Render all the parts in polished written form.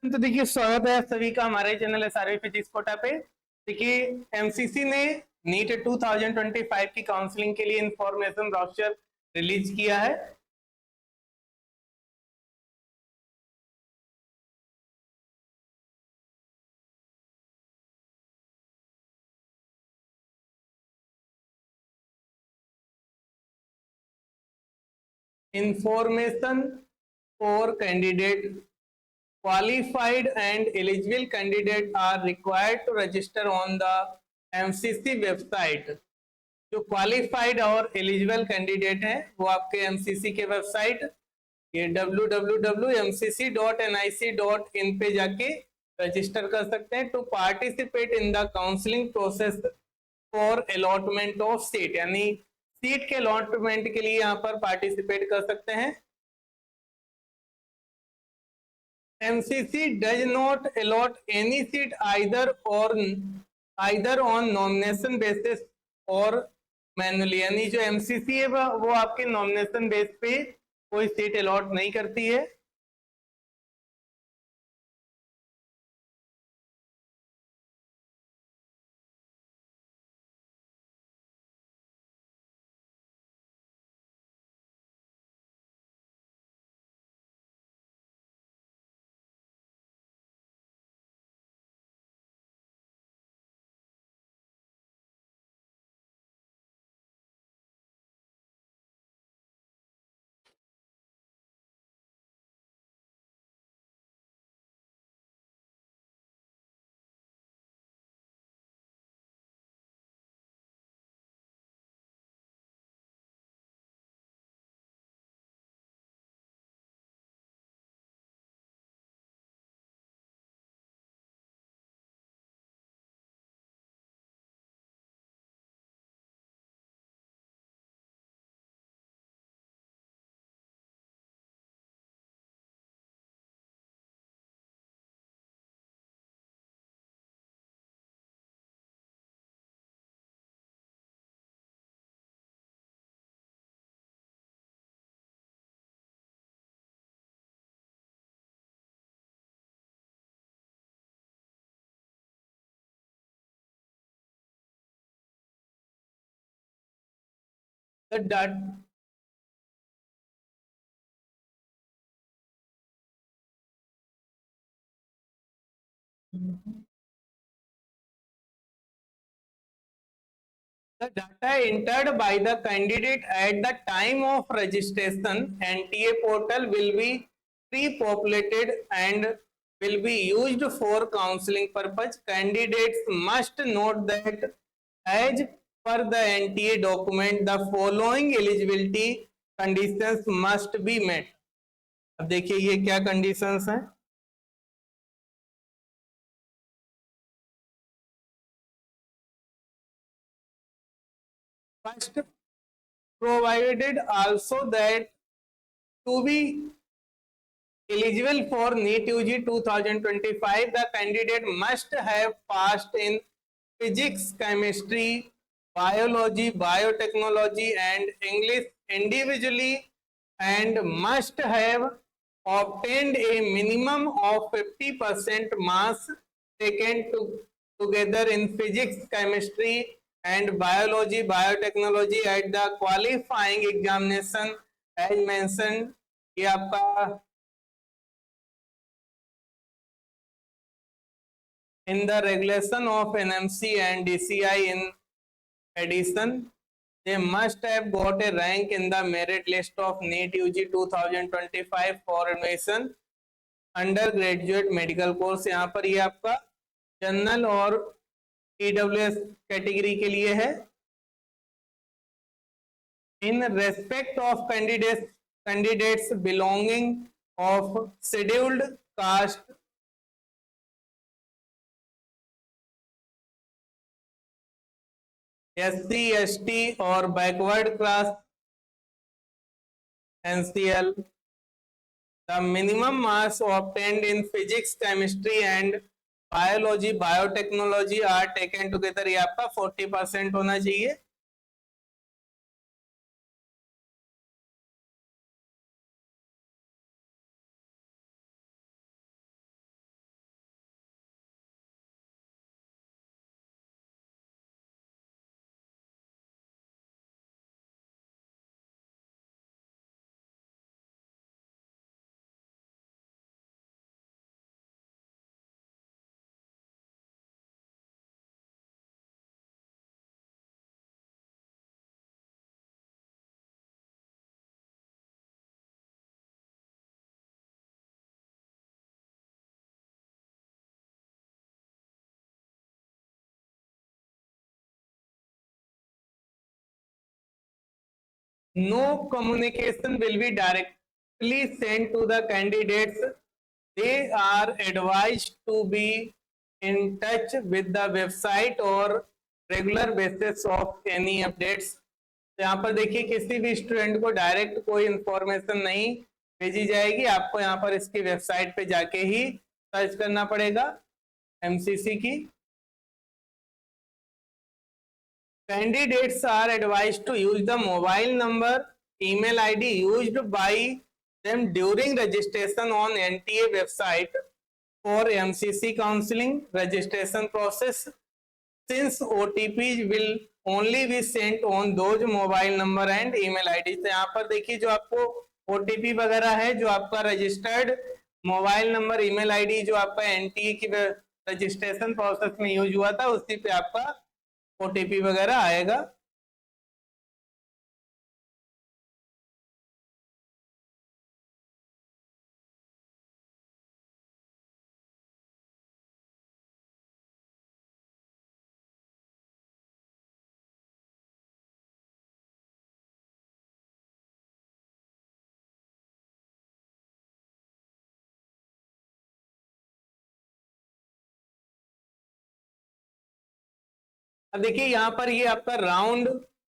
तो देखिए, स्वागत है सभी का हमारे चैनल एसआरवी फिजिक्स कोटा पे। देखिए, एमसीसी ने नीट 2025 की काउंसलिंग के लिए इंफॉर्मेशन ब्रोशर रिलीज किया है। Information for candidate qualified and eligible candidate are required to register on the MCC website। जो क्वालिफाइड और एलिजिबल कैंडिडेट हैं वो आपके एमसीसी के वेबसाइट ये www.mcc.nic.in पे जाके रजिस्टर कर सकते हैं to participate in the counselling process for allotment of seat, यानी सीट के अलॉटमेंट के लिए यहाँ पर पार्टिसिपेट कर सकते हैं। MCC does not allot any seat either on nomination basis और मैनुअली, यानी जो MCC है वो आपके नॉमिनेशन बेस पे कोई सीट अलॉट नहीं करती है। The data The data entered by the candidate at the time of registration NTA portal will be pre-populated and will be used for counseling purpose. Candidates must note that as per the NTA document, the following eligibility conditions must be met। अब देखिए ये क्या conditions हैं। First, provided also that to be eligible for NEET UG 2025, the candidate must have passed in physics, chemistry, biology, biotechnology, and English individually, and must have obtained a minimum of 50% marks taken together in physics, chemistry, and biology, biotechnology at the qualifying examination as mentioned। ये आपका in the regulation of NMC and DCI। In addition, they must have got a rank in the merit list of NEET UG 2025 for admission undergraduate medical course। यहाँ पर ये आपका general और EWS category के लिए है। In respect of candidates belonging of scheduled caste, SC, ST और backward class NCL, the minimum marks obtained in physics, chemistry and biology, biotechnology are taken together, ये आपका 40% होना चाहिए। no communication will be directly sent to the candidates. They are advised to be in touch with the website or regular basis of any updates. तो यहाँ पर देखिए किसी भी स्टूडेंट को डायरेक्ट कोई इंफॉर्मेशन नहीं भेजी जाएगी, आपको यहाँ पर इसकी वेबसाइट पे जाके ही सर्च करना पड़ेगा एमसीसी की। Candidates are advised to use the mobile number, email ID used by them during registration on NTA website for MCC counseling registration process. Since OTP will only be sent on those mobile number and email ID. तो यहाँ पर देखिए जो आपको OTP वगैरह है, जो आपका registered mobile number, email ID जो आपका NTA की रजिस्ट्रेशन प्रोसेस में यूज हुआ था, उसी पे आपका OTP वगैरह आएगा। अब देखिए यहाँ पर ये आपका राउंड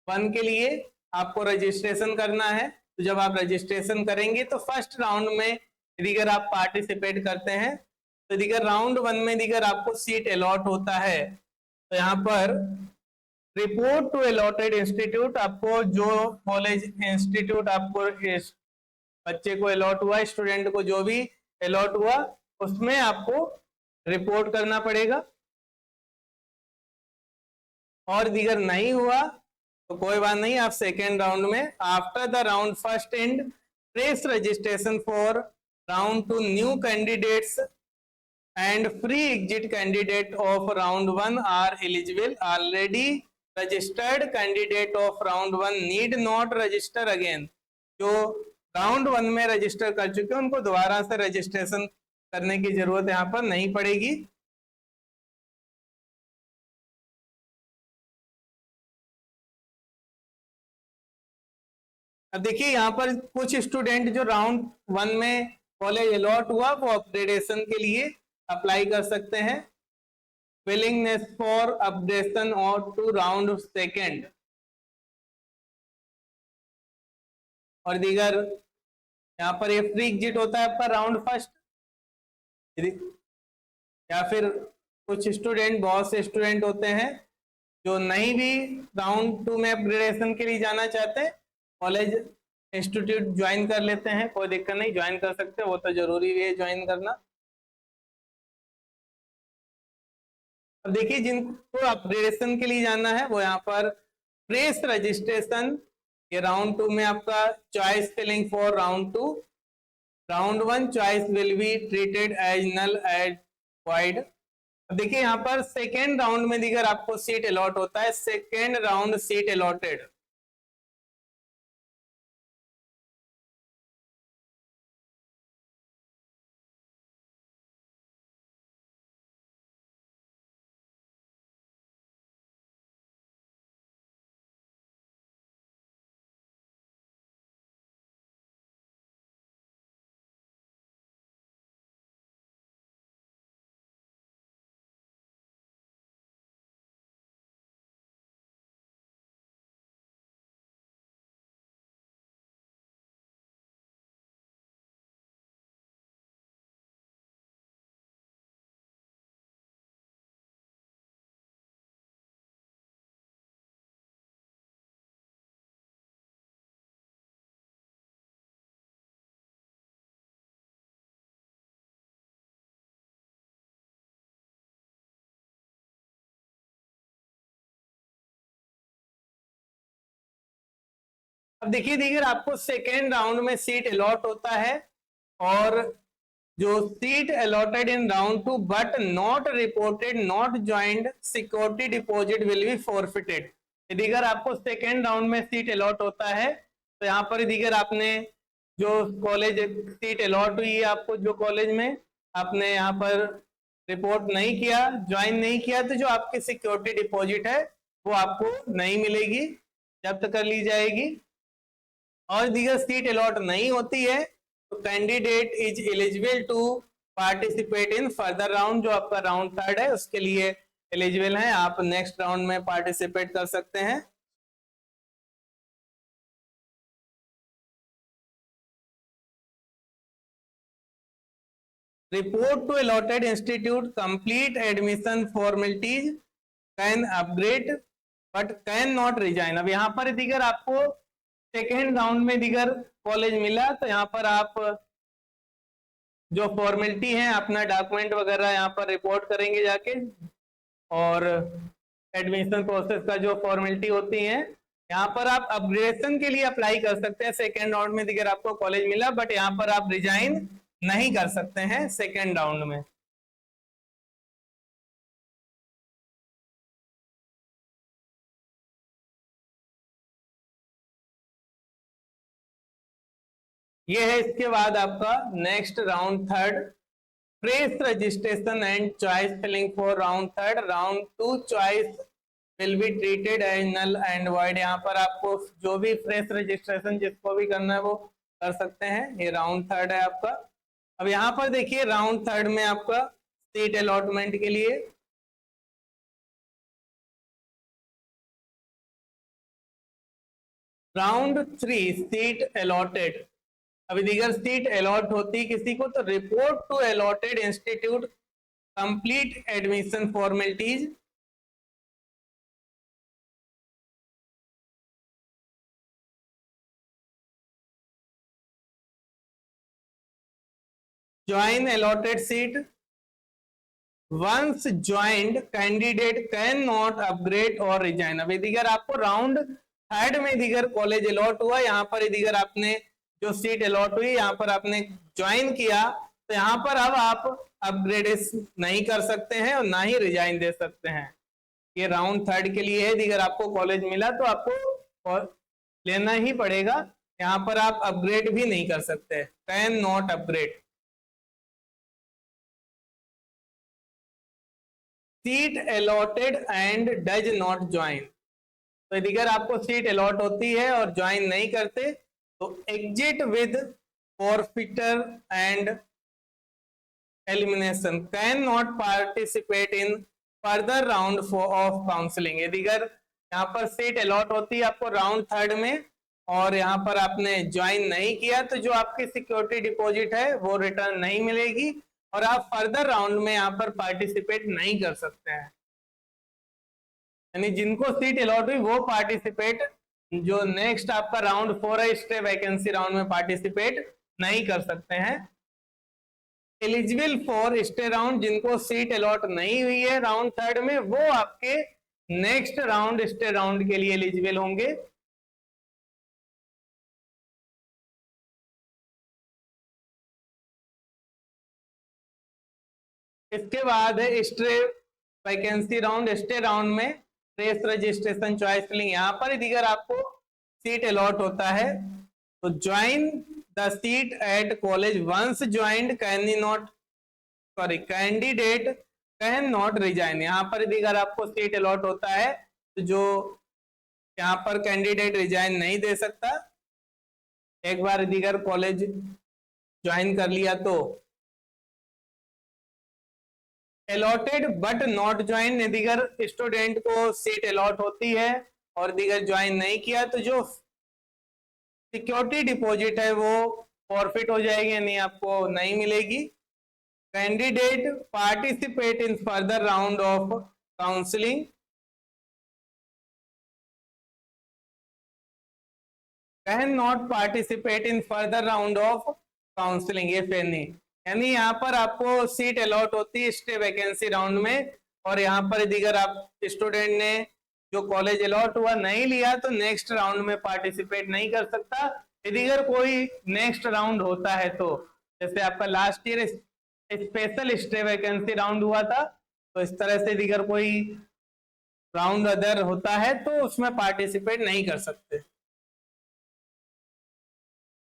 1 के लिए आपको रजिस्ट्रेशन करना है। तो जब आप रजिस्ट्रेशन करेंगे तो फर्स्ट राउंड में अगर आप पार्टिसिपेट करते हैं तो अगर राउंड 1 में अगर आपको सीट अलॉट होता है तो यहाँ पर रिपोर्ट टू अलॉटेड इंस्टीट्यूट, आपको जो कॉलेज इंस्टीट्यूट आपको बच्चे को अलॉट हुआ, स्टूडेंट को जो भी अलॉट हुआ, उसमें आपको रिपोर्ट करना पड़ेगा। और दिगर नहीं हुआ तो कोई बात नहीं, आप सेकेंड राउंड में after the round first and press registration for round 2 new candidates and free exit candidate of round 1 are eligible. Already registered candidate of round 1 need not register again. जो राउंड 1 में register कर चुके हैं उनको दोबारा से registration करने की जरूरत यहाँ पर नहीं पड़ेगी। अब देखिए यहाँ पर कुछ स्टूडेंट जो राउंड 1 में कॉलेज अलॉट हुआ वो अपग्रेडेशन के लिए अप्लाई कर सकते हैं। विलिंगनेस फॉर अपग्रेडेशन और टू राउंड सेकेंड और दीगर यहाँ पर ये फ्री एग्जिट होता है आपका राउंड फर्स्ट, या फिर कुछ स्टूडेंट, बहुत से स्टूडेंट होते हैं जो नहीं भी राउंड 2 में अपग्रेडेशन के लिए जाना चाहते हैं, कॉलेज इंस्टीट्यूट ज्वाइन कर लेते हैं, कोई दिक्कत नहीं, ज्वाइन कर सकते हैं, वो तो जरूरी है ज्वाइन करना। अब देखिए जिनको अपग्रेडेशन के लिए जाना है वो यहाँ पर प्रेस रजिस्ट्रेशन, ये राउंड 2 में आपका choice filling for round 2, round 1 choice will be treated as null as void. अब देखिए यहाँ पर सेकेंड राउंड में दिगर आपको सीट अलॉट होता है, सेकेंड राउंड सीट अलॉटेड। अब देखिए दीगर आपको सेकेंड राउंड में सीट अलॉट होता है और जो seat allotted in round 2 but not reported not joint security deposit will be forfeited. दीगर आपको सेकेंड राउंड में सीट अलॉट होता है तो यहाँ पर दीगर आपने जो कॉलेज सीट अलॉट हुई है आपको, जो कॉलेज में आपने यहाँ पर रिपोर्ट नहीं किया, ज्वाइन नहीं किया, तो जो आपकी सिक्योरिटी डिपॉजिट है वो आपको नहीं मिलेगी, जब्त कर ली जाएगी। और दीगर सीट अलॉट नहीं होती है तो candidate is eligible to participate in further round, जो आपका राउंड थर्ड है उसके लिए एलिजिबल है, आप नेक्स्ट राउंड में पार्टिसिपेट कर सकते हैं। Report to allotted institute, complete admission formalities, can upgrade but can not resign. अब यहाँ पर दिगर आपको सेकेंड राउंड में दिगर कॉलेज मिला तो यहाँ पर आप जो फॉर्मेलिटी है अपना डॉक्यूमेंट वगैरह यहाँ पर रिपोर्ट करेंगे जाके, और एडमिशन प्रोसेस का जो फॉर्मेलिटी होती है यहाँ पर आप अपग्रेडेशन के लिए अप्लाई कर सकते हैं। सेकेंड राउंड में दिगर आपको कॉलेज मिला बट यहाँ पर आप रिजाइन नहीं कर सकते हैं सेकेंड राउंड में। ये है इसके बाद आपका next round third, fresh registration and choice filling for round third, round two choice will be treated as null and void. यहाँ पर आपको जो भी फ्रेश रजिस्ट्रेशन जिसको भी करना है वो कर सकते हैं। ये राउंड थर्ड है आपका। अब यहाँ पर देखिए राउंड थर्ड में आपका सीट अलॉटमेंट के लिए राउंड थ्री सीट अलॉटेड। अभी दीगर सीट अलॉट होती किसी को तो report to allotted institute, complete admission formalities, join allotted seat, once joined candidate can not upgrade और रिजाइन। अभी दीगर आपको राउंड थर्ड में दीगर कॉलेज अलॉट हुआ, यहाँ पर दीगर आपने जो सीट अलॉट हुई यहाँ पर आपने ज्वाइन किया तो यहाँ पर अब आप अपग्रेड नहीं कर सकते हैं और ना ही रिजाइन दे सकते हैं। ये राउंड थर्ड के लिए है, दीगर आपको कॉलेज मिला तो आपको लेना ही पड़ेगा, यहाँ पर आप अपग्रेड भी नहीं कर सकते, can not upgrade. Seat allotted and does not join, तो दीगर आपको सीट अलॉट होती है और ज्वाइन नहीं करते तो exit with forfeiture and elimination, can not participate in further round of counselling. ये दीगर यहाँ पर सीट अलॉट होती है आपको राउंड थर्ड में और यहाँ पर आपने ज्वाइन नहीं किया तो जो आपकी सिक्योरिटी डिपॉजिट है वो रिटर्न नहीं मिलेगी और आप फर्दर राउंड में यहाँ पर पार्टिसिपेट नहीं कर सकते हैं। यानी जिनको सीट अलॉट हुई वो पार्टिसिपेट, जो नेक्स्ट आपका राउंड 4 है स्टे वैकेंसी राउंड में पार्टिसिपेट नहीं कर सकते हैं। एलिजिबल फॉर स्टे राउंड, जिनको सीट अलॉट नहीं हुई है राउंड थर्ड में वो आपके नेक्स्ट राउंड स्टे राउंड के लिए एलिजिबल होंगे। इसके बाद है stray vacancy round. Stray round में फ्रेश रजिस्ट्रेशन चॉइस फिलिंग, यहाँ पर दीगर आपको सीट अलॉट होता है तो join the seat at college once joined can not candidate can not resign. यहाँ पर दीगर आपको सीट अलॉट होता है तो जो यहाँ पर कैंडिडेट रिजाइन नहीं दे सकता, एक बार दीगर कॉलेज ज्वाइन कर लिया तो। अलॉटेड बट नॉट ज्वाइन, दीगर स्टूडेंट को सीट अलॉट होती है और दीगर ज्वाइन नहीं किया तो जो सिक्योरिटी डिपॉजिट है वो फॉरफिट हो जाएगी, यानी आपको नहीं मिलेगी। Candidate participate in further round of counselling, can not participate in further round of counselling, ये नहीं, यानी यहाँ पर आपको सीट अलॉट होती है स्टे वैकेंसी राउंड में और यहाँ पर दीगर आप स्टूडेंट ने जो कॉलेज अलॉट हुआ नहीं लिया तो नेक्स्ट राउंड में पार्टिसिपेट नहीं कर सकता। दीगर कोई नेक्स्ट राउंड होता है तो जैसे आपका last year special stay vacancy round हुआ था तो इस तरह से दीगर कोई राउंड अदर होता है तो उसमें पार्टिसिपेट नहीं कर सकते।